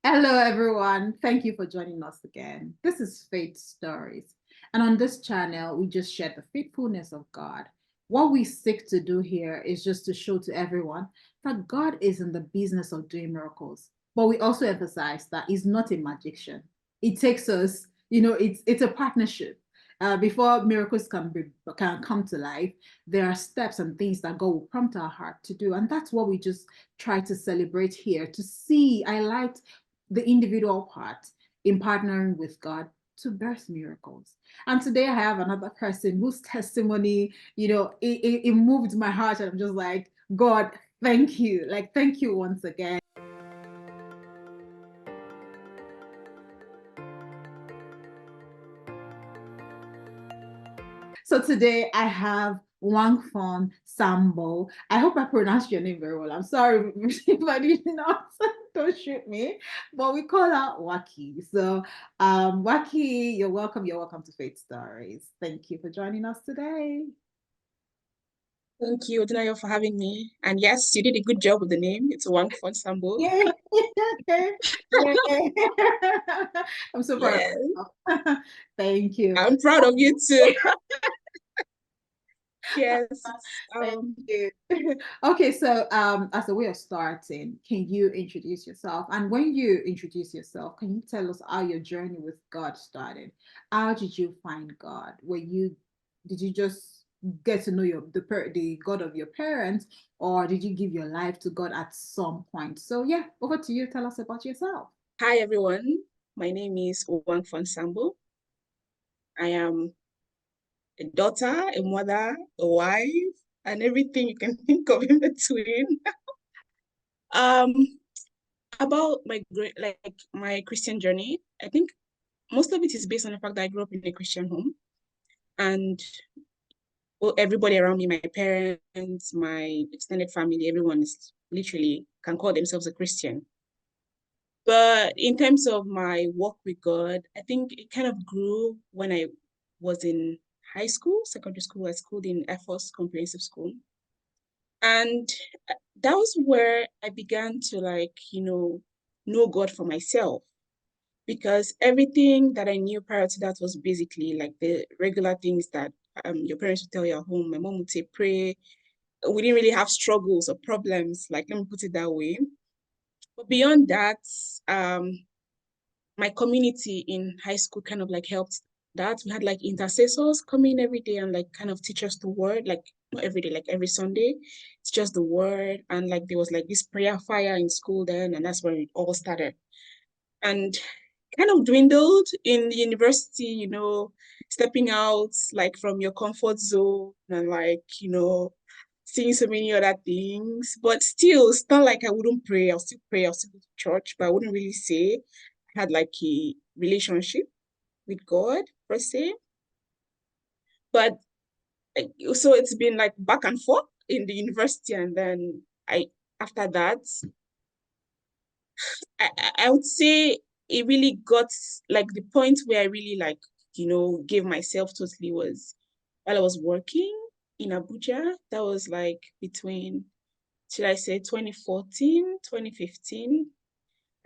Hello, everyone. Thank you for joining us again. This is Faith Stories. And on this channel, we just share the faithfulness of God. What we seek to do here is just to show to everyone that God is in the business of doing miracles. But we also emphasize that He's not a magician. It takes us, it's a partnership. Before miracles can come to life, there are steps and things that God will prompt our heart to do. And that's what we just try to celebrate here to see, highlight the individual part in partnering with God to birth miracles. And today I have another person whose testimony, it moved my heart. And I'm just like, God, thank you. Like, thank you once again. So today I have Wangfon Sambo. I hope I pronounced your name very well. I'm sorry if I did not. Don't shoot me. But we call her Waki. So Waki, you're welcome. You're welcome to Faith Stories. Thank you for joining us today. Thank you, Odinayo, for having me. And yes, you did a good job with the name. It's Wangfon Sambo. Yay. Yay. I'm so proud Yeah, of myself. Thank you. I'm proud of you too. Yes. Thank Um, you. Okay, so as a way of starting, can you introduce yourself? And when you introduce yourself, can you tell us how your journey with God started? How did you find God? Did you just get to know the God of your parents, or did you give your life to God at some point? So yeah, over to you. Tell us about yourself. Hi, everyone. My name is Wangfon Sambo. I am a daughter, a mother, a wife, and everything you can think of in between. Um, about my Christian journey, I think most of it is based on the fact that I grew up in a Christian home, and well, everybody around me, my parents, my extended family, everyone is literally can call themselves a Christian. But in terms of my walk with God, I think it kind of grew when I was in high school, secondary school. I schooled in Air Force Comprehensive School. And that was where I began to know God for myself. Because everything that I knew prior to that was basically like the regular things that your parents would tell you at home. My mom would say, pray. We didn't really have struggles or problems, like let me put it that way. But beyond that, my community in high school kind of like helped that. We had like intercessors come in every day and like kind of teach us the word, like not every day, like every Sunday. It's just the word. And like there was like this prayer fire in school then, and that's where it all started. And kind of dwindled in the university, stepping out like from your comfort zone and like, seeing so many other things. But still, it's not like I wouldn't pray. I'll still pray. I'll still go to church, but I wouldn't really say I had like a relationship with God per se. But so it's been like back and forth in the university, and then after that, I would say it really got like the point where I really like, gave myself totally was while I was working in Abuja. That was like between, should I say 2014, 2015,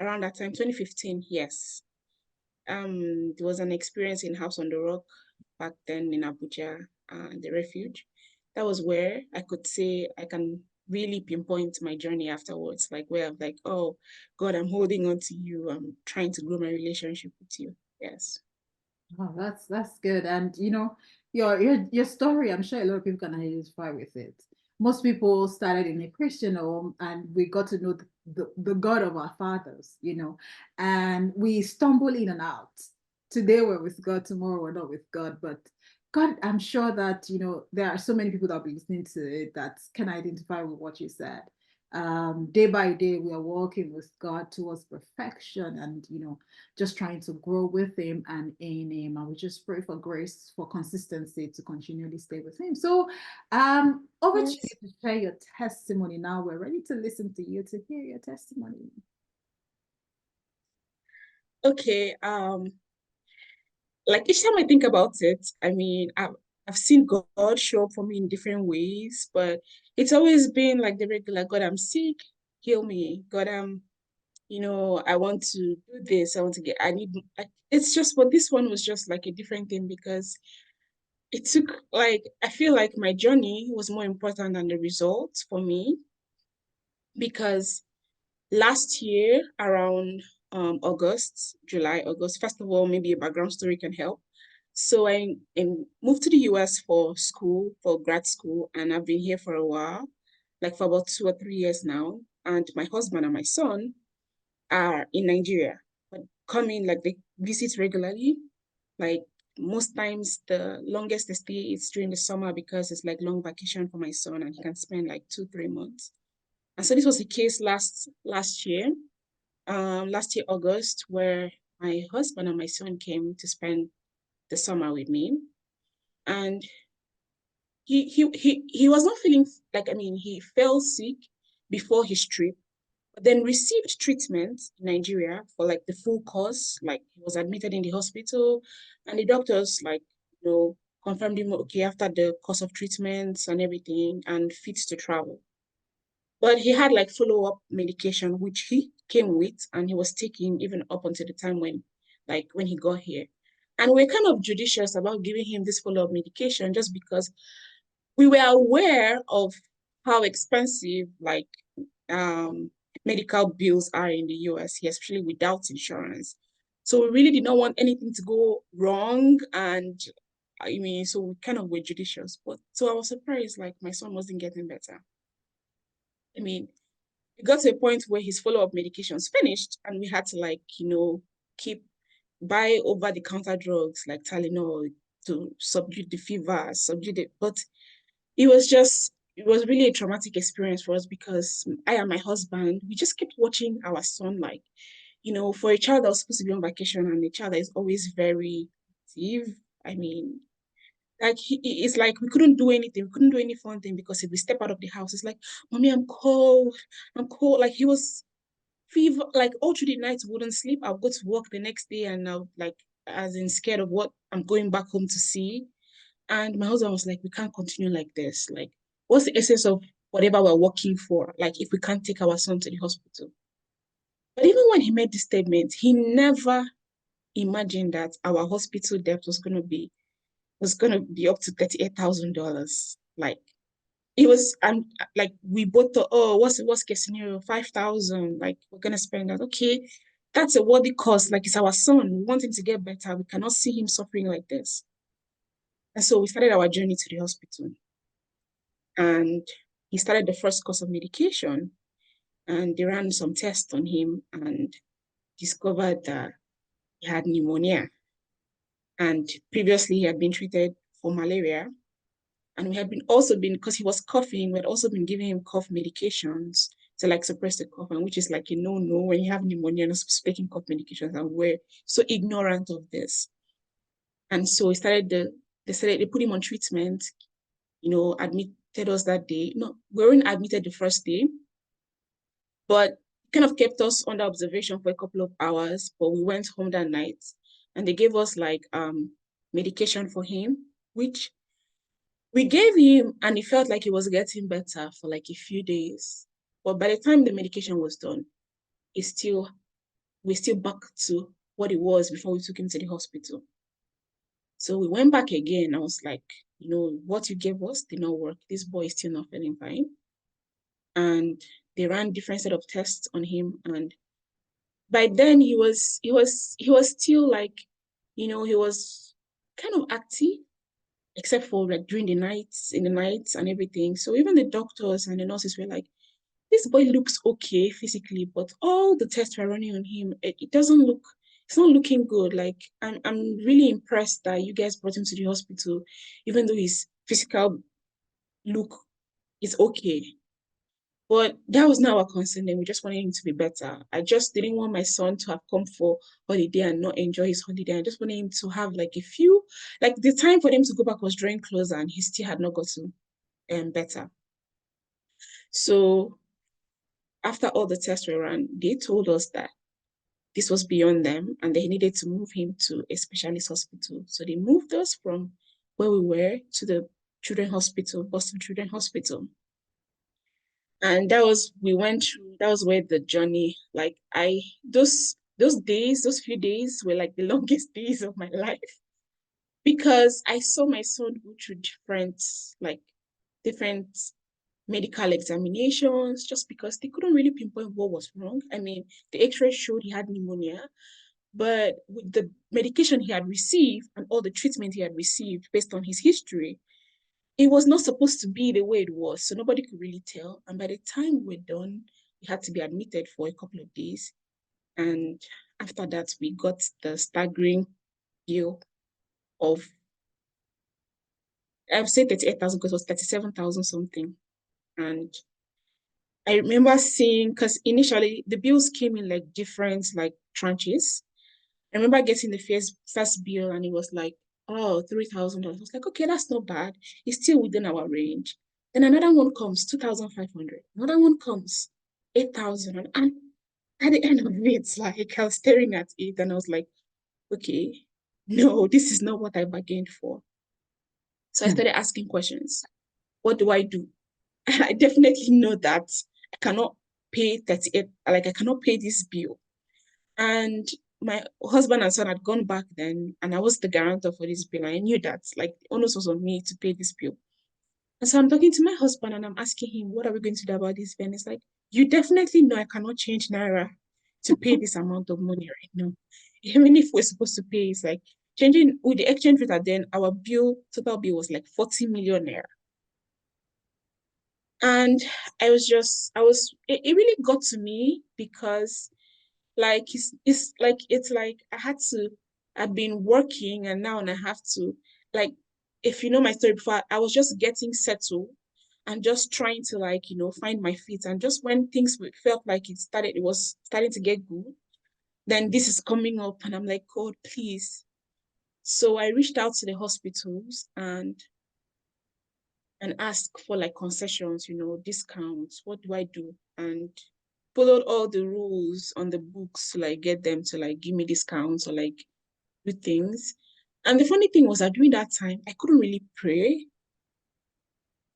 around that time, 2015, yes. There was an experience in House on the Rock back then in Abuja, the refuge. That was where I could say I can really pinpoint my journey afterwards, like where I'm like, oh God, I'm holding on to you. I'm trying to grow my relationship with you. Yes. Oh, that's good. And your story, I'm sure a lot of people can identify with it. Most people started in a Christian home and we got to know the God of our fathers, and we stumble in and out. Today we're with God, tomorrow we're not with God. But God, I'm sure that there are so many people that will be listening to it that can identify with what you said. Day by day we are walking with God towards perfection, and just trying to grow with him and in him, and we just pray for grace, for consistency to continually stay with him. So over to Yes. you to share your testimony. Now we're ready to listen to you, to hear your testimony. Okay. Like each time I think about it, I mean, I've seen God show up for me in different ways, but it's always been like the regular God, I'm sick, heal me. God, I want to do this. It's just, but this one was just like a different thing because it took I feel like my journey was more important than the results for me because last year around July, August, first of all, maybe a background story can help. So I moved to the US for school, for grad school, and I've been here for a while, like for about 2 or 3 years now. And my husband and my son are in Nigeria, but come in, like they visit regularly. Like most times, the longest they stay is during the summer because it's like long vacation for my son, and he can spend like 2, 3 months. And so this was the case last year August, where my husband and my son came to spend the summer with me, and he was not feeling like, he fell sick before his trip, but then received treatment in Nigeria for like the full course. Like he was admitted in the hospital, and the doctors confirmed him okay after the course of treatments and everything, and fit to travel. But he had like follow-up medication, which he came with, and he was taking even up until the time when he got here. And we're kind of judicious about giving him this follow-up medication just because we were aware of how expensive medical bills are in the US here, especially without insurance. So we really did not want anything to go wrong. And so we kind of were judicious. But so I was surprised, like my son wasn't getting better. It got to a point where his follow-up medications finished, and we had to keep buy over-the-counter drugs like Tylenol to subdue the fever, but it was really a traumatic experience for us because I and my husband, we just kept watching our son, for a child that was supposed to be on vacation and a child that is always very active. It's like we couldn't do anything. We couldn't do any fun thing because if we step out of the house, it's like, Mommy, I'm cold. I'm cold. Like he was fever, like all through the night, wouldn't sleep. I'll go to work the next day and I'll as in scared of what I'm going back home to see. And my husband was like, we can't continue like this. Like, what's the essence of whatever we're working for? Like, if we can't take our son to the hospital. But even when he made this statement, he never imagined that our hospital debt was gonna be up to $38,000. Like, it was, and like we both thought, oh, what's the worst case scenario? 5,000. Like, we're gonna spend that. Okay, that's a worthy cost. Like, it's our son. We want him to get better. We cannot see him suffering like this. And so we started our journey to the hospital. And he started the first course of medication, and they ran some tests on him and discovered that he had pneumonia. And previously he had been treated for malaria. And we had because he was coughing, we had also been giving him cough medications to suppress the cough, and which is like a no-no when you have pneumonia, you're not supposed to take cough medications, and we're so ignorant of this. And so they put him on treatment, admitted us that day. No, we weren't admitted the first day, but kind of kept us under observation for a couple of hours. But we went home that night, and they gave us medication for him, which we gave him, and it felt like he was getting better for like a few days. But by the time the medication was done, we're still back to what it was before we took him to the hospital. So we went back again. I was like, what you gave us did not work. This boy is still not feeling fine. And they ran different set of tests on him. And by then he was still he was kind of active, except for in the nights and everything. So even the doctors and the nurses were like, this boy looks okay physically, but all the tests we're running on him, it's not looking good. Like, I'm really impressed that you guys brought him to the hospital, even though his physical look is okay. But that was not our concern. Then we just wanted him to be better. I just didn't want my son to have come for holiday and not enjoy his holiday. I just wanted him to have the time for him to go back was drawing closer, and he still had not gotten better. So after all the tests were run, they told us that this was beyond them and they needed to move him to a specialist hospital. So they moved us from where we were to the Children's Hospital, Boston Children's Hospital. And that was where the journey, like those days, those few days were like the longest days of my life because I saw my son go through different medical examinations just because they couldn't really pinpoint what was wrong. I mean, the x-ray showed he had pneumonia, but with the medication he had received and all the treatment he had received based on his history, it was not supposed to be the way it was. So nobody could really tell. And by the time we're done, we had to be admitted for a couple of days. And after that, we got the staggering bill of, I would say 38,000 because it was 37,000 something. And I remember seeing, because initially the bills came in like different like tranches. I remember getting the first bill and it was like, oh, $3,000. I was like, okay, that's not bad. It's still within our range. Then another one comes, 2,500. Another one comes, 8,000. And at the end of it, like I was staring at it and I was like, okay, no, this is not what I bargained for. So I started asking questions. What do I do? And I definitely know that I cannot pay 38, like I cannot pay this bill. And my husband and son had gone back then, and I was the guarantor for this bill. I knew that, like, the onus was on me to pay this bill. And so I'm talking to my husband and I'm asking him, what are we going to do about this bill? And it's like, you definitely know I cannot change Naira to pay this amount of money right now. Even if we're supposed to pay, it's like changing with the exchange rate at then, our total bill was like 40 million Naira. And it really got to me because like it's like I've been working and now I have to, like, if you know my story before, I was just getting settled and just trying to, like, find my feet. And just when things felt like it was starting to get good, then this is coming up and I'm like, God, please. So I reached out to the hospitals and asked for like concessions, discounts. What do I do? And followed all the rules on the books to like get them to like give me discounts or like do things. And the funny thing was that during that time, I couldn't really pray.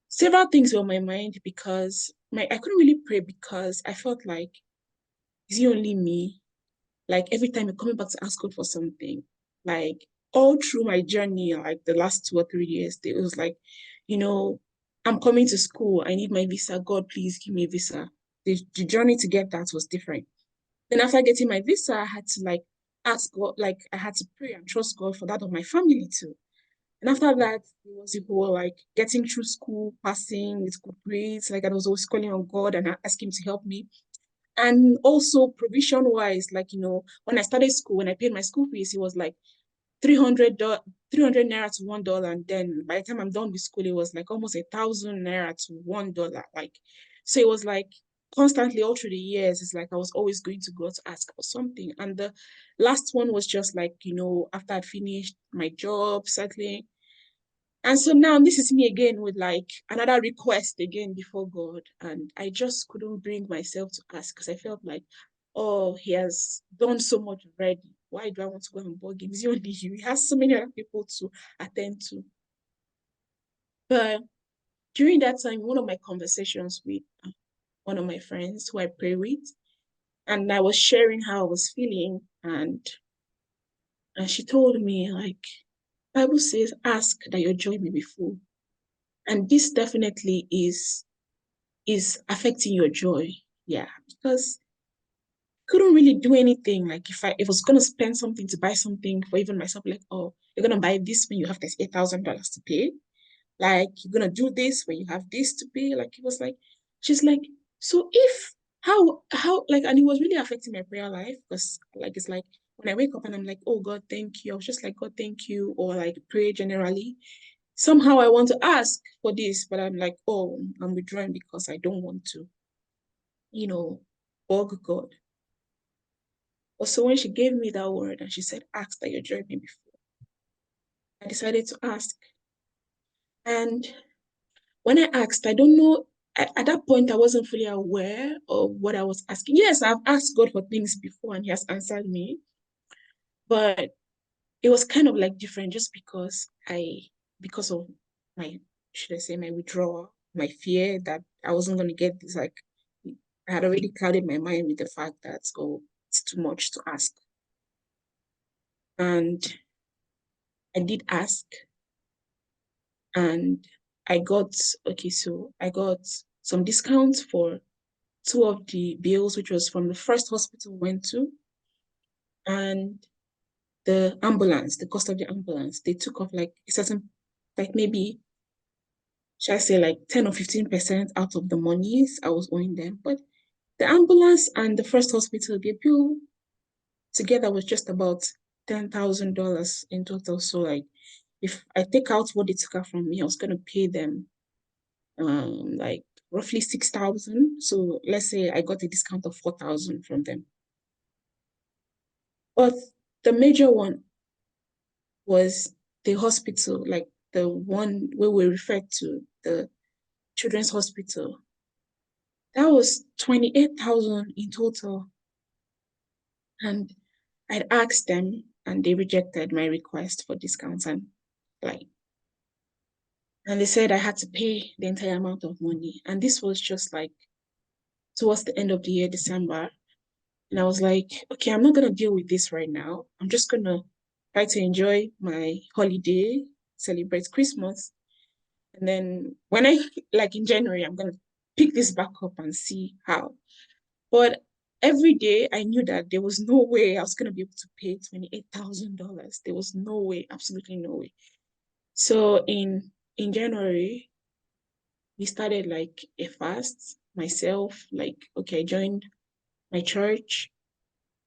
Several things were on my mind because I couldn't really pray because I felt like, is it only me? Like every time you're coming back to ask God for something, like all through my journey, like the last 2 or 3 years, it was like, I'm coming to school. I need my visa. God, please give me a visa. The journey to get that was different. Then after getting my visa, I had to like ask God, like I had to pray and trust God for that of my family too. And after that, it was the whole like getting through school, passing with good grades. Like I was always calling on God and asking him to help me. And also provision wise, like, when I started school, when I paid my school fees, it was like 300, 300 naira to $1. And then by the time I'm done with school, it was like almost 1,000 naira to $1. Like, so it was like constantly all through the years, it's like I was always going to go to ask for something. And the last one was just like, after I'd finished my job, settling. And so now this is me again with like another request again before God. And I just couldn't bring myself to ask because I felt like, oh, he has done so much already. Why do I want to go and bug him? It's only you. He has so many other people to attend to. But during that time, one of my conversations with one of my friends who I pray with, and I was sharing how I was feeling, and she told me, like, Bible says, ask that your joy may be full. And this definitely is affecting your joy. Yeah, because I couldn't really do anything. Like if I was gonna spend something to buy something for even myself, like, oh, you're gonna buy this when you have this $8,000 to pay. Like you're gonna do this when you have this to pay. Like it was like, she's like, so if how like, and it was really affecting my prayer life because like it's like when I wake up and I'm like, oh God, thank you. I was just like, God, thank you, or like pray generally. Somehow I want to ask for this, but I'm like, oh, I'm withdrawing because I don't want to, bug God. But so when she gave me that word and she said, ask that you join me before, I decided to ask. And when I asked, I don't know, at that point, I wasn't fully aware of what I was asking. Yes, I've asked God for things before and he has answered me, but it was kind of like different just because of my, should I say, my withdrawal, my fear that I wasn't going to get this. Like, I had already clouded my mind with the fact that, oh, it's too much to ask. And I did ask, and I got, okay, so I got some discounts for two of the bills, which was from the first hospital we went to, and the ambulance, the cost of the ambulance. They took off like a certain, like maybe, should I say like 10 or 15% out of the monies I was owing them. But the ambulance and the first hospital, the bill together was just about $10,000 in total. So like, if I take out what they took out from me, I was gonna pay them like roughly 6,000. So let's say I got a discount of 4,000 from them. But the major one was the hospital, like the one where we referred to, the children's hospital. That was 28,000 in total. And I'd asked them and they rejected my request for discounts and they said I had to pay the entire amount of money. And this was just like towards the end of the year, December. And I was like, okay, I'm not gonna deal with this right now. I'm just gonna try to enjoy my holiday, celebrate Christmas. And then when I like in January, I'm gonna pick this back up and see how. But every day I knew that there was no way I was gonna be able to pay $28,000. There was no way, absolutely no way. So in January, we started like a fast myself, like okay, I joined my church,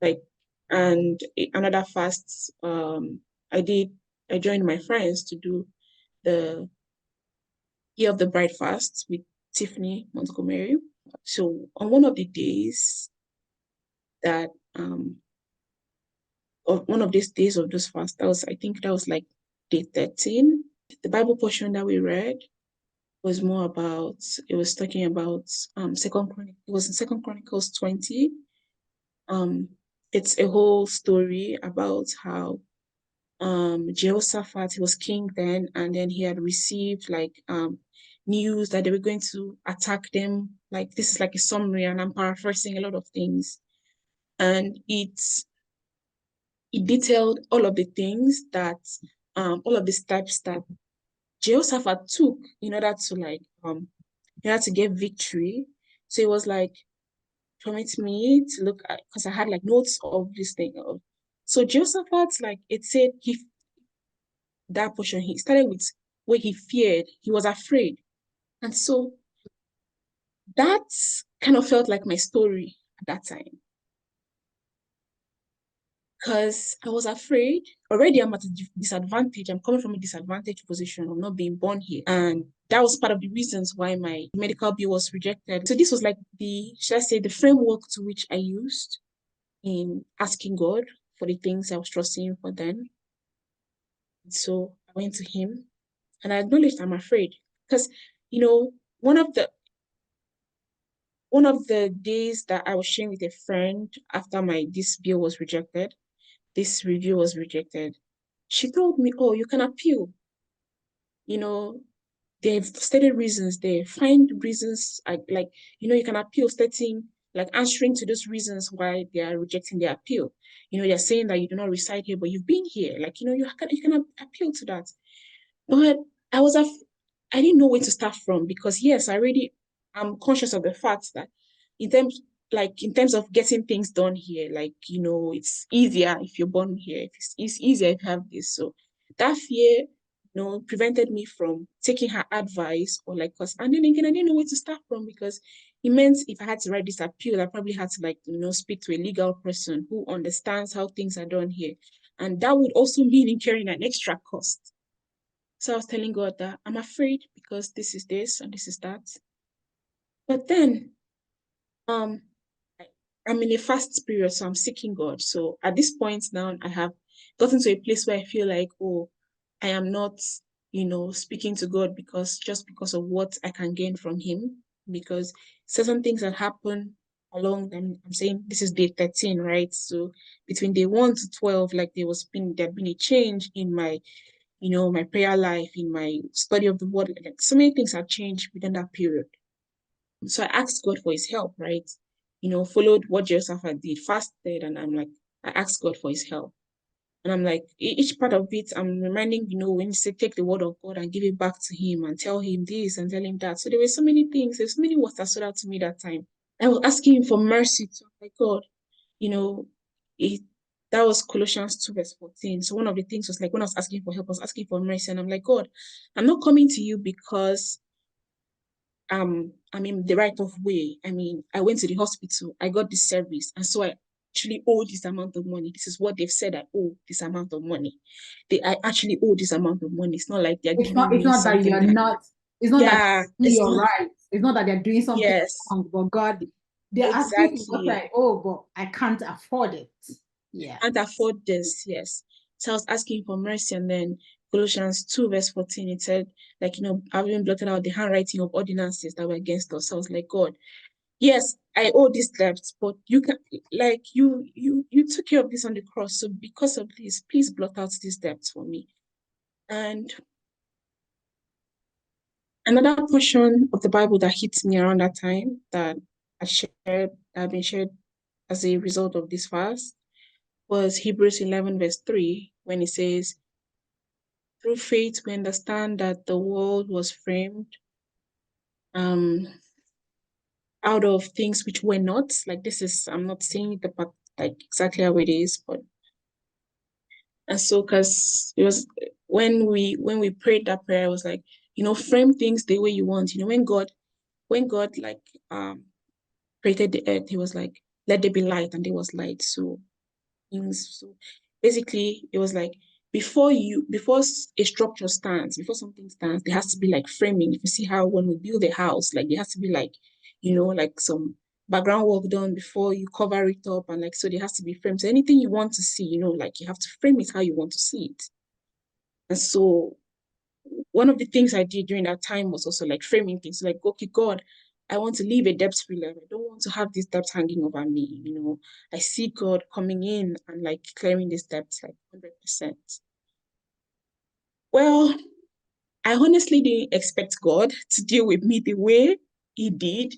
like and another fast I joined my friends to do the Year of the Bride fast with Tiffany Montgomery. So on one of the days that of one of these days of those fast, that was I think that was like day 13. The Bible portion that we read was more about, it was talking about it was in Second Chronicles 20. It's a whole story about how Jehoshaphat, he was king then, and then he had received like news that they were going to attack them. Like this is like a summary, and I'm paraphrasing a lot of things. And it detailed all of the things that all of the steps that Jehoshaphat took in order to like in order to get victory. So it was like permit me to look at, because I had like notes of this thing. So Jehoshaphat, like it said that portion, he started with where he feared, he was afraid. And so that kind of felt like my story at that time. Because I was afraid. Already I'm at a disadvantage. I'm coming from a disadvantaged position of not being born here. And that was part of the reasons why my medical bill was rejected. So this was like should I say, the framework to which I used in asking God for the things I was trusting Him for then. So I went to Him and I acknowledged I'm afraid. Because, you know, one of the days that I was sharing with a friend after this bill was rejected, this review was rejected, she told me, oh, you can appeal. You know, they've stated reasons there. Find reasons like, you can appeal stating, like answering to those reasons why they are rejecting their appeal. They're saying that you do not reside here, but you've been here. Like, you can appeal to that. But I didn't know where to start from because yes, I'm conscious of the fact that in terms of getting things done here, like, it's easier if you're born here. It's easier if you have this. So that fear, prevented me from taking her advice or like, and then again, I didn't know where to start from because it meant if I had to write this appeal, I probably had to speak to a legal person who understands how things are done here. And that would also mean incurring an extra cost. So I was telling God that I'm afraid because this is this and this is that. But then I'm in a fast period, so I'm seeking God. So at this point now, I have gotten to a place where I feel like, oh, I am not, speaking to God just because of what I can gain from Him. Because certain things that happen along, I'm saying this is day 13, right? So between day 1 to 12, like there'd been a change in my my prayer life, in my study of the word. Like so many things have changed within that period. So I asked God for his help, right? Followed what Jehoshaphat did, fasted, and I asked God for his help. And I'm like, each part of it, I'm reminding, when you say take the word of God and give it back to him and tell him this and tell him that. So there were so many things, there's so many words that stood out to me that time. I was asking him for mercy too. Like, God, you know, it that was Colossians 2, verse 14. So one of the things was like when I was asking for help, I was asking for mercy. And I'm like, God, I'm not coming to you because I'm in the right of way. I mean, I went to the hospital, I got this service, and so I actually owe this amount of money. This is what they've said, I owe this amount of money. I actually owe this amount of money. It's not like they're It's not giving it's me not that something you're that, not, it's not that yeah, it's you're not, right. It's not that they're doing something yes, wrong, but God, they're asking for what exactly. I owe, but I can't afford it. Yeah. Can't afford this, yes. So I was asking for mercy, and then Colossians 2, verse 14, it said, like, having blotted out the handwriting of ordinances that were against us. So I was like, God, yes, I owe this debt, but you can, like, you took care of this on the cross. So because of this, please blot out this debt for me. And another portion of the Bible that hits me around that time that I've been shared as a result of this fast was Hebrews 11, verse 3, when it says, through faith we understand that the world was framed um out of things which were not. Like this is, I'm not saying the part like exactly how it is, but and so because it was when we prayed that prayer, it was like, frame things the way you want. When God like created the earth, he was like, let there be light, and there was light. So things. So basically, it was like before a structure stands, before something stands, there has to be like framing. If you see how when we build a house, like there has to be like, like some background work done before you cover it up, and like so there has to be frames. So anything you want to see, like you have to frame it how you want to see it. And so one of the things I did during that time was also like framing things like, okay, God, I want to live a debt-free life. I don't want to have this debt hanging over me. I see God coming in and like clearing this debt like 100%. Well, I honestly didn't expect God to deal with me the way he did,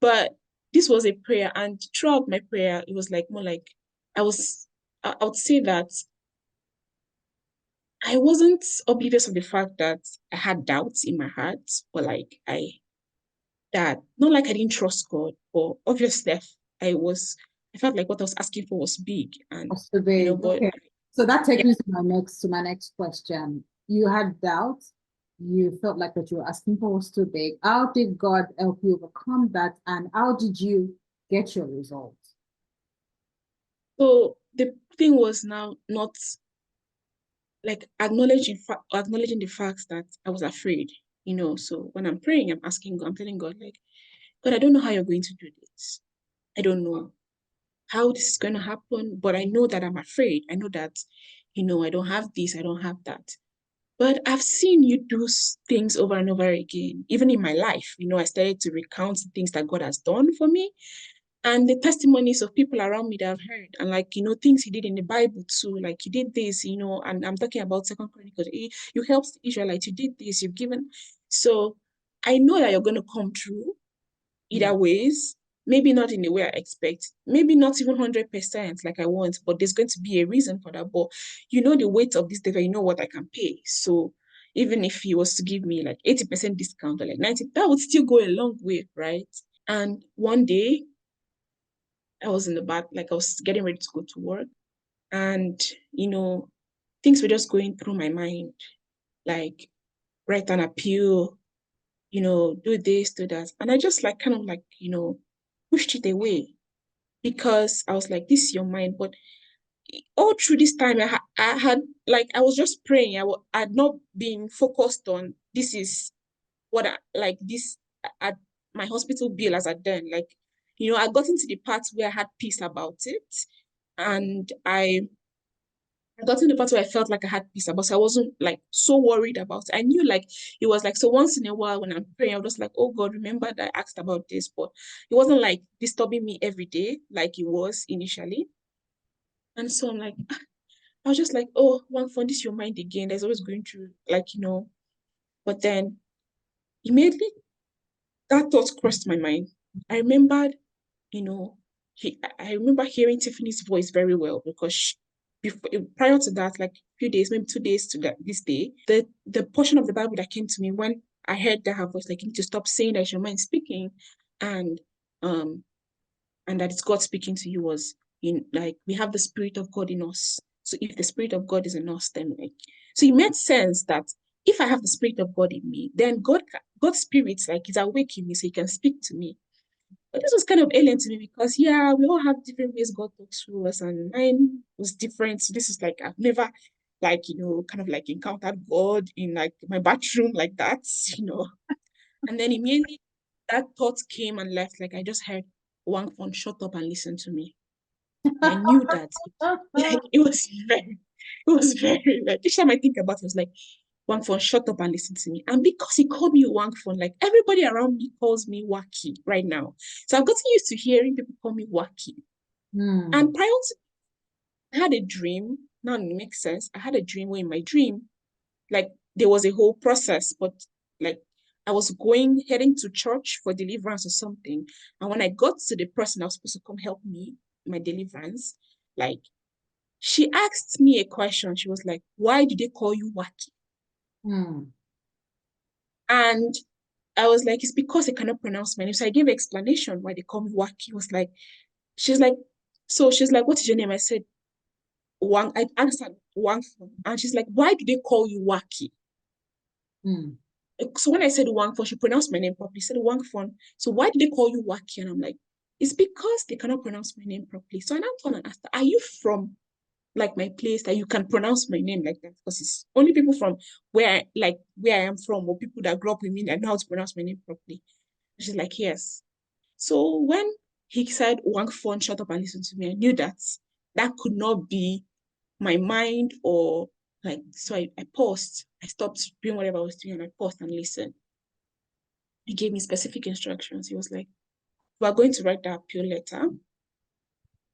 but this was a prayer. And throughout my prayer, it was like more like I would say that I wasn't oblivious of the fact that I had doubts in my heart, or like not like I didn't trust God, but obviously I felt like what I was asking for was big, and So big. but Okay. So that takes yeah. me to my next question. You had doubts. You felt like what you were asking for was too big. How did God help you overcome that? And how did you get your results? So the thing was now not like acknowledging the fact that I was afraid. So when I'm praying, I'm asking God, I'm telling God, like, God, I don't know how you're going to do this. I don't know how this is going to happen, but I know that I'm afraid. I know that, I don't have this, I don't have that. But I've seen you do things over and over again, even in my life. I started to recount the things that God has done for me and the testimonies of people around me that I've heard, and like, things he did in the Bible too. Like, you did this, and I'm talking about Second Chronicles. You helped the Israelites, you did this, you've given. So I know that you're going to come through Yeah. either ways. Maybe not in the way I expect, maybe not even 100% like I want, but there's going to be a reason for that. But the weight of this data, you know what I can pay. So even if he was to give me like 80% discount or like 90, that would still go a long way, right? And one day I was in the bath, like I was getting ready to go to work, and things were just going through my mind, like write an appeal, do this, do that. And I just like kind of like, pushed it away because I was like, this is your mind. But all through this time, I had like, I was just praying. I had not been focused on this is what I like this at my hospital bill as I done. Like, I got into the part where I had peace about it. And I got to the part where I felt like I had peace about it. So I wasn't like so worried about it. I knew like it was like so once in a while when I'm praying, I was like, oh God, remember that I asked about this, but it wasn't like disturbing me every day like it was initially. And so I'm like, I was just like, oh, one phone, this is your mind again. There's always going through, like, but then immediately that thought crossed my mind. I remembered, you know, I remember hearing Tiffany's voice very well because prior to that, like a few days, maybe 2 days to this day, the portion of the Bible that came to me when I heard that her voice, like, you need to stop saying that it's your mind speaking, and um and that it's God speaking to you, was in, like, we have the Spirit of God in us. So if the Spirit of God is in us, then, like, so it made sense that if I have the Spirit of God in me, then God's Spirit, like, is awake in me, so He can speak to me. But this was kind of alien to me because, yeah, we all have different ways God talks to us, and mine was different. So this is like, I've never, like, kind of like encountered God in like my bathroom like that, you know. And then immediately that thought came and left. Like, I just heard one phone, shut up and listen to me. And I knew that like it was very, like, each time I think about it, it was like, Wang Fong, shut up and listen to me. And because he called me Wang Fong, like, everybody around me calls me Wacky right now. So I've gotten used to hearing people call me Wacky. And prior to, I had a dream. Now it makes sense. I had a dream where in my dream, like, there was a whole process, but like, I was heading to church for deliverance or something. And when I got to the person that was supposed to come help me, my deliverance, like, she asked me a question. She was like, why do they call you Wacky? And I was like, it's because I cannot pronounce my name. So I gave an explanation why they call me Wacky. She's like, what is your name? I said, Wang. I answered Wang. And she's like, why do they call you Wacky? So when I said Wang Fon, she pronounced my name properly. She said Wang Fon. So why do they call you Wacky? And I'm like, it's because they cannot pronounce my name properly. So I now turned and asked her, are you from like my place that you can pronounce my name like that? Because it's only people from where I am from, or people that grew up with me that know how to pronounce my name properly. She's like, yes. So when he said Wang Fon, shut up and listen to me, I knew that that could not be my mind, or like, so I paused. I stopped doing whatever I was doing and I paused and listened. He gave me specific instructions. He was like, we are going to write that appeal letter.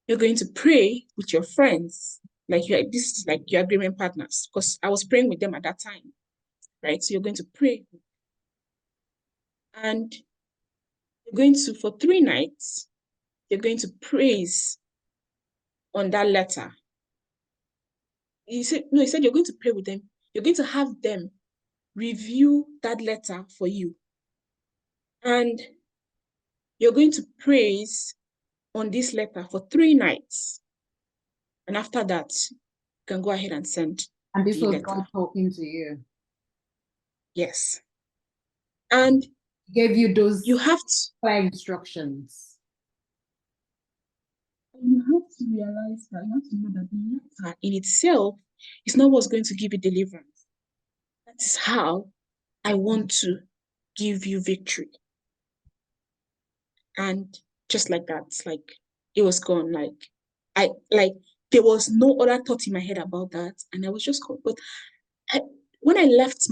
You're going to pray with your friends. Like, this is like your agreement partners, because I was praying with them at that time, right? So you're going to pray. And you're going to, for 3 nights, you're going to praise on that letter. He said, no, he said, you're going to pray with them. You're going to have them review that letter for you. And you're going to praise on this letter for 3 nights. And after that, you can go ahead and send And this the was letter. God talking to you. Yes. And He gave you those you have to clear instructions. you have to realize that, you have to know that the letter in itself is not what's going to give you deliverance. That is how I want to give you victory. And just like that, like, it was gone. There was no other thought in my head about that, and I was just gone. But when I left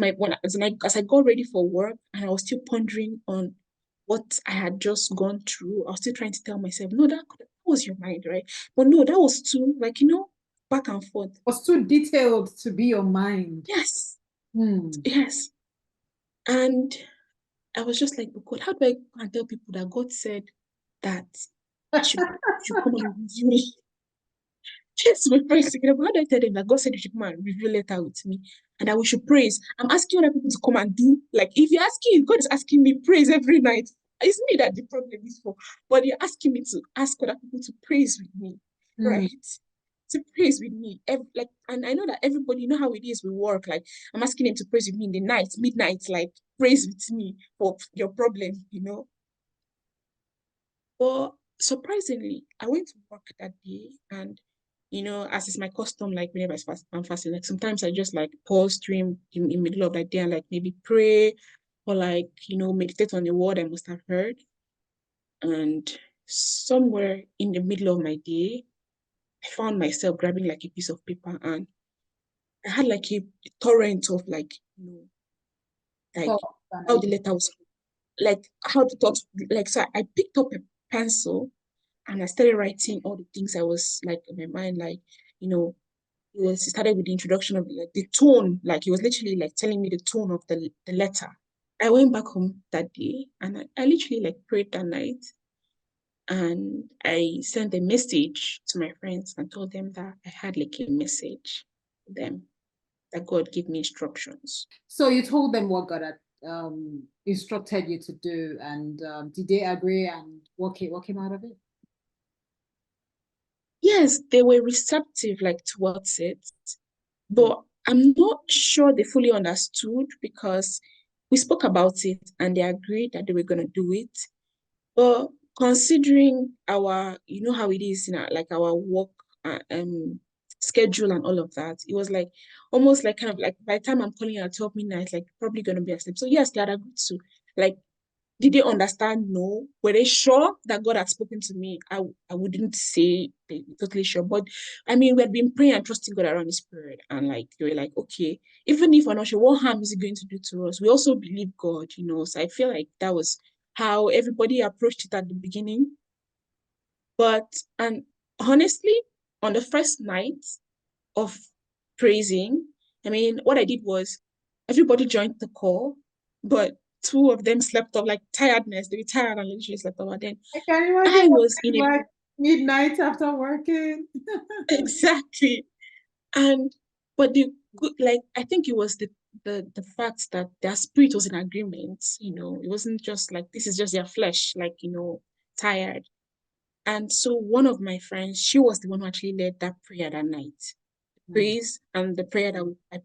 as I got ready for work, and I was still pondering on what I had just gone through, I was still trying to tell myself, no, that was your mind, right? But no, that was too, like, back and forth. It was too detailed to be your mind. Yes. Yes. And I was just like, oh God, how do I go and tell people that God said that I should come and review me? Yes, we're praying together. But how do I tell them that God said you should come and review letter with me and that we should praise? I'm asking other people to come and do, like, if you're asking, God is asking me praise every night. It's me that the problem is for. But you're asking me to ask other people to praise with me, right? To praise with me. And I know that everybody, you know how it is with work. Like, I'm asking them to praise with me in the night, midnight, like, praise with me for your problem, But surprisingly, I went to work that day, and as is my custom, like, whenever I'm fasting, like, sometimes I just like pause stream in the middle of the day and like maybe pray, or like, meditate on the word I must have heard. And somewhere in the middle of my day, I found myself grabbing like a piece of paper, and I had like a torrent of like, like how the letter was, like how the thought, like, so I picked up a pencil and I started writing all the things I was like in my mind, like, He started with the introduction of like the tone, like he was literally like telling me the tone of the letter. I went back home that day and I literally like prayed that night, and I sent a message to my friends and told them that I had like a message to them that God gave me instructions. So you told them what God had instructed you to do, and did they agree? And what came out of it? Yes, they were receptive like towards it, Mm. but I'm not sure they fully understood because we spoke about it and they agreed that they were gonna do it. But considering our, you know how it is in our, like our work schedule and all of that, it was like almost like kind of like by the time I'm calling at 12 midnight, like probably gonna be asleep. So yes, they had agreed to. Like, did they understand? No. Were they sure that God had spoken to me? I wouldn't say they were totally sure. But I mean, we had been praying and trusting God around this period. And like they were like, okay, even if we're not sure what harm is he going to do to us, we also believe God, you know. So I feel like that was how everybody approached it at the beginning. But and honestly, on the first night of praising, I mean, what I did was everybody joined the call, but two of them slept off, like tiredness. They were tired and literally slept off. And then I can imagine I what was in it's a like midnight after working. exactly. And but the good, like I think it was the fact that their spirit was in agreement, you know, it wasn't just like this is just their flesh, like, you know, tired. And so one of my friends, she was the one who actually led that prayer that night. Mm. Praise and the prayer that I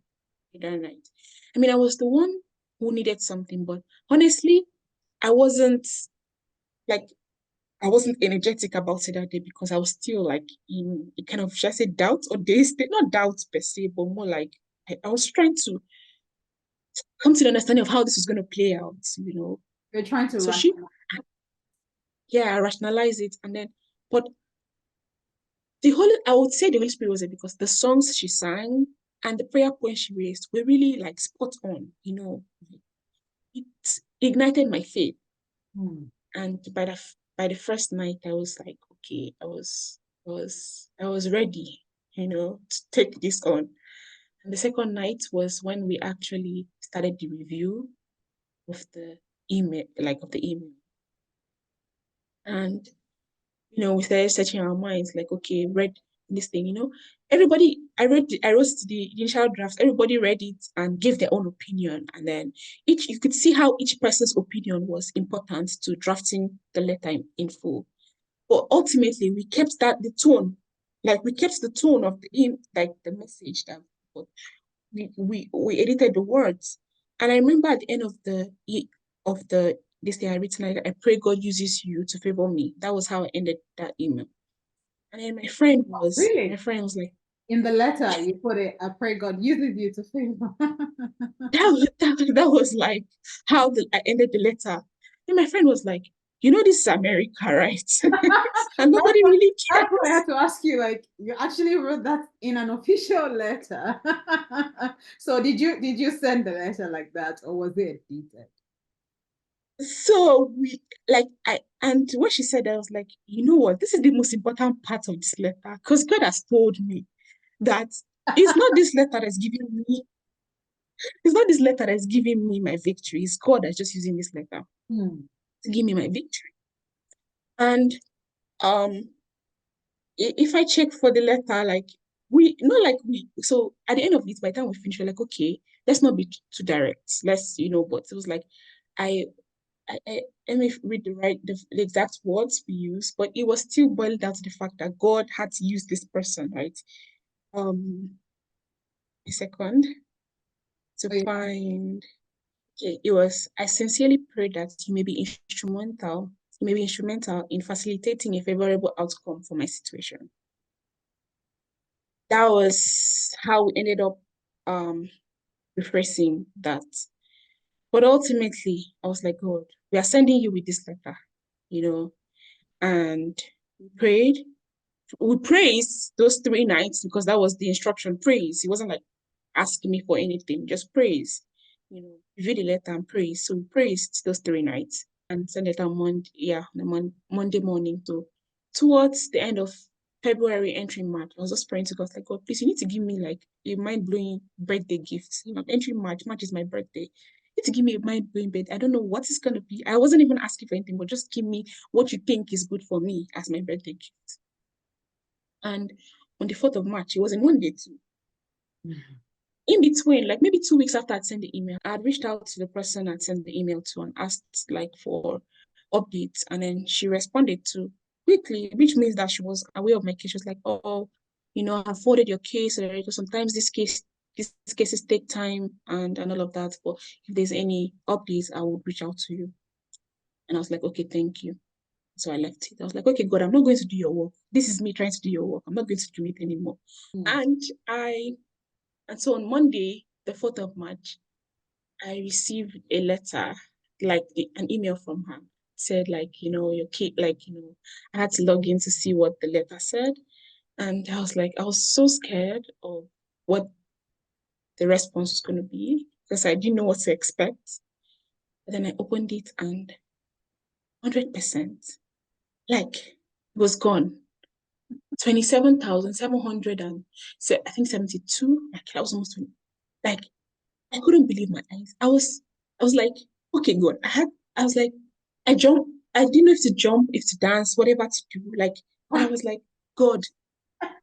prayed that night. I mean, I was the one who needed something, but honestly, I wasn't like I wasn't energetic about it that day because I was still like in a kind of, should I say, doubt or days, not doubt per se, but more like I was trying to come to the understanding of how this was going to play out, you know. You're trying to So rush. she, yeah, I rationalized it, and then, but I would say the Holy Spirit was there because the songs she sang and the prayer points she raised were really like spot on, you know. It ignited my faith, Mm. and by the first night, I was like, okay, I was ready, you know, to take this on. And the second night was when we actually started the review of the email, like of the email. And, you know, we started searching our minds, like, okay, read this thing, you know. Everybody, I wrote the initial drafts, everybody read it and gave their own opinion. And then you could see how each person's opinion was important to drafting the letter in full. But ultimately, we kept the tone, like we kept the tone of like the message that we edited the words. And I remember at the end of the this thing I written, like, I pray God uses you to favor me. That was how I ended that email. And then my Really? friend was like, In the letter, you put it, I pray God uses you to favor. that was like how I ended the letter. And my friend was like, you know, this is America, right? And That's nobody what, really that's what I cares. had to ask you. Like, you actually wrote that in an official letter. So did you send the letter like that, or was it edited? So we like I and what she said, I was like, you know what, this is the most important part of this letter because God has told me that it's not this letter that's giving me, it's not this letter that's giving me my victory. It's God that's just using this letter Hmm. to give me my victory. And um if I check for the letter, like we not like we so at the end of it, by the time we finish, we're like, okay, let's not be too direct. Let's, you know, but it was like I let me read the exact words we use, but it was still boiled down to the fact that God had to use this person, right? Um, a second to Oh, yeah. find. Okay, it was. I sincerely pray that you may be instrumental in facilitating a favorable outcome for my situation. That was how we ended up rephrasing that. But ultimately, I was like, God, we are sending you with this letter, you know, and we prayed. We praised those 3 nights because that was the instruction. Praise. He wasn't like asking me for anything, just praise. You know, read the letter and praise. So we praised those 3 nights and sent it on Monday, yeah, on Monday morning to towards the end of February entering March, I was just praying to God, like, God, please, you need to give me like a mind-blowing birthday gift. You know, entering March, March is my birthday. You need to give me a mind-blowing birthday. I don't know what it's gonna be. I wasn't even asking for anything, but just give me what you think is good for me as my birthday gift. And on the 4th of March, it was in one day too. Mhm. In between, like maybe 2 weeks after I'd sent the email, I had reached out to the person I'd sent the email to and asked like for updates. And then she responded to quickly, which means that she was aware of my case. She was like, oh, you know, I forwarded your case already. Sometimes these cases take time and all of that. But if there's any updates, I will reach out to you. And I was like, okay, thank you. So I left it. I was like, okay, God, I'm not going to do your work. This is me trying to do your work. I'm not going to do it anymore. Mm. And so on Monday, the 4th of March, I received a letter, like an email from her. It said, like, you know, your kid, like, you know, I had to log in to see what the letter said. And I was like, I was so scared of what the response was going to be because I didn't know what to expect. But then I opened it and 100%, like, it was gone. 27,700 and so I think 72. Like, that was almost 20. Like, I couldn't believe my eyes. I was like, okay, God. I was like, I jumped. I didn't know if to jump, if to dance, whatever to do. Like, and I was like, God,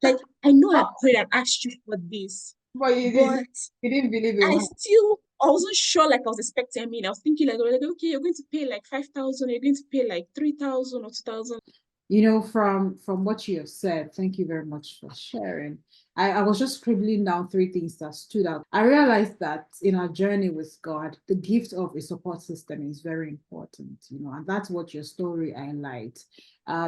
like, I know I prayed and asked you for this, But but you didn't believe it. I wasn't sure, like, I was expecting. I mean, I was thinking, like, okay, you're going to pay like 5,000, you're going to pay like 3,000 or 2,000. You know, from what you have said, thank you very much for sharing. I was just scribbling down three things that stood out. I realized that in our journey with God, the gift of a support system is very important, you know, and that's what your story highlights.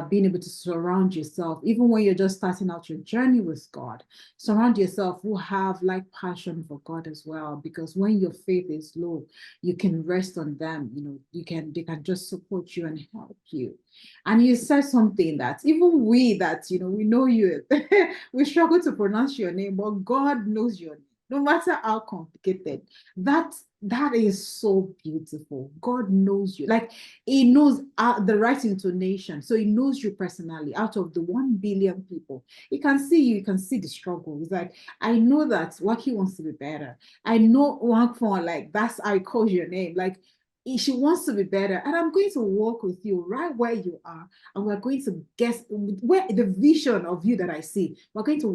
Being able to surround yourself, even when you're just starting out your journey with God, surround yourself who have like passion for God as well. Because when your faith is low, you can rest on them. You know, they can just support you and help you. And you said something that even we that, you know, we know you, we struggle to pronounce your name, but God knows your name, no matter how complicated. That is so beautiful. God knows you. Like he knows the right intonation. So he knows you personally out of the 1 billion people. He can see you, he can see the struggle. He's like, I know that Waki wants to be better. I know one for like that's how he calls your name. Like she wants to be better, and I'm going to walk with you right where you are, and we're going to guess where the vision of you that I see. We're going to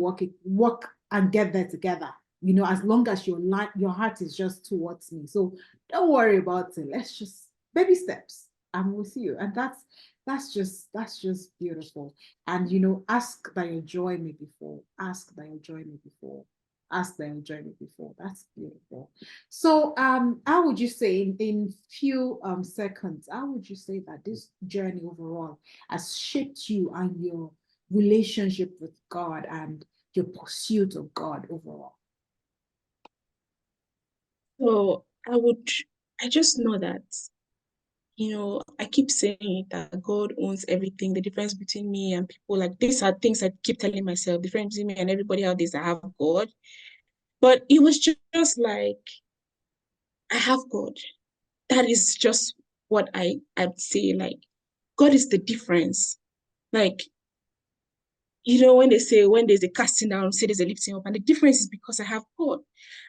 walk and get there together. You know, as long as your heart is just towards me. So don't worry about it. Let's just baby steps. I'm with you, and that's just beautiful. And you know, ask that your joy may be full. Ask that your joy may be full. Ask that your joy may be full. That's beautiful. So, how would you say in few seconds, how would you say that this journey overall has shaped you and your relationship with God and your pursuit of God overall? So I just know that, you know, I keep saying that God owns everything. The difference between me and people, like these are things I keep telling myself. The difference between me and everybody out there is I have God. But it was just like I have God. That is just what I'd say. Like God is the difference. Like, you know, when they say when there's a casting down, say there's a lifting up, and the difference is because I have God.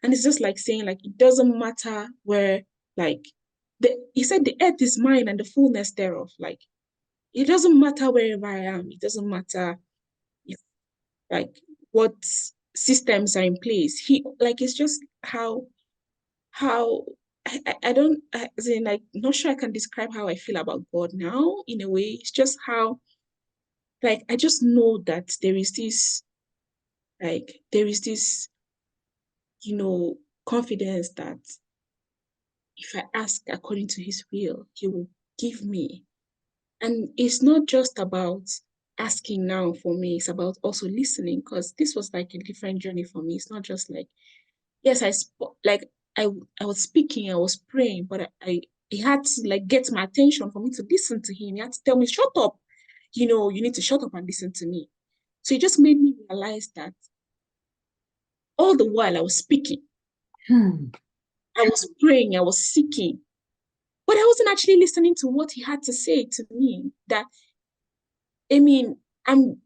And it's just like saying, like, it doesn't matter where, like, he said the earth is mine and the fullness thereof. Like, it doesn't matter wherever I am. It doesn't matter if, like, what systems are in place. Like, it's just how I don't, as in, like, not sure I can describe how I feel about God now in a way. It's just how, like, I just know that there is this, you know, confidence that if I ask according to his will, he will give me. And it's not just about asking now for me, it's about also listening, because this was like a different journey for me. It's not just like, yes, like I I was speaking, I was praying, but I he had to like get my attention for me to listen to him. He had to tell me, shut up. You know, you need to shut up and listen to me. So it just made me realize that all the while I was speaking, Hmm. I was praying, I was seeking, but I wasn't actually listening to what he had to say to me. That, I mean, I'm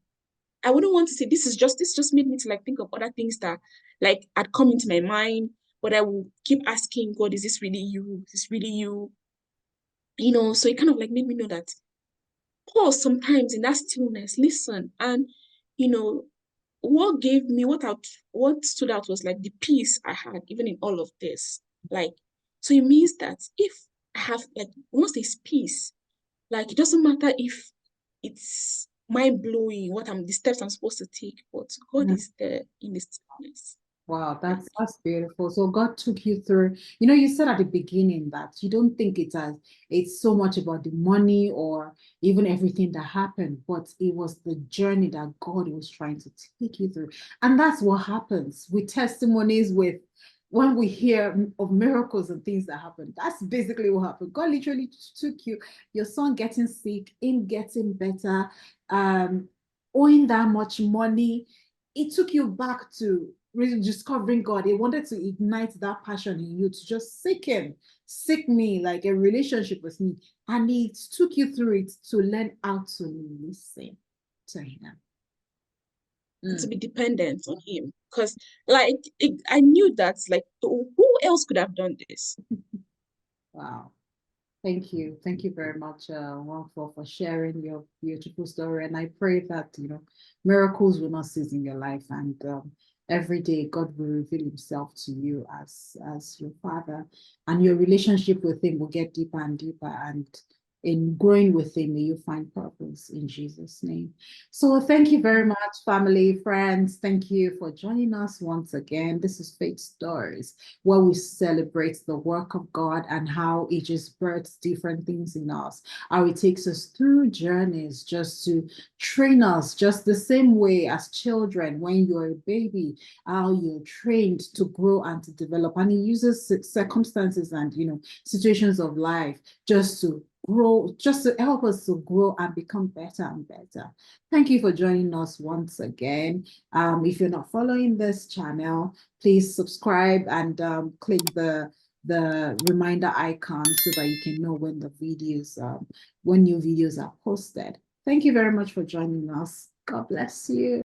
I wouldn't want to say this just made me to like think of other things that like had come into my mind, but I will keep asking God, is this really you? Is this really you? You know, so it kind of like made me know that pause sometimes in that stillness, listen. And, you know, what gave me what stood out was like the peace I had even in all of this. Like, so it means that if I have like once there's peace, like it doesn't matter if it's mind blowing the steps I'm supposed to take, but God is there in the stillness. Wow, And that's beautiful. So God took you through, you know, you said at the beginning that you don't think it's so much about the money or even everything that happened, but it was the journey that God was trying to take you through. And that's what happens with testimonies, with when we hear of miracles and things that happen. That's basically what happened. God literally took you, your son getting sick, him getting better, um, owing that much money. It took you back to really discovering God. He wanted to ignite that passion in you to just seek Him, seek me, like a relationship with me. And He took you through it to learn how to listen to Him. to be dependent on him. Because like I knew that like who else could have done this? Wow. Thank you. Thank you very much, Juan, for sharing your beautiful story. And I pray that, you know, miracles will not cease in your life. And every day God will reveal himself to you as your father. And your relationship with him will get deeper and deeper. And in growing with him, may you find purpose in Jesus' name. So thank you very much, family, friends. Thank you for joining us once again. This is Faith Stories, where we celebrate the work of God and how it just births different things in us, how it takes us through journeys just to train us, just the same way as children, when you're a baby, how you're trained to grow and to develop. And he uses circumstances and, you know, situations of life just to grow, just to help us to grow and become better and better. Thank you for joining us once again. If you're not following this channel, please subscribe and click the reminder icon so that you can know when the videos when new videos are posted. Thank you very much for joining us. God bless you.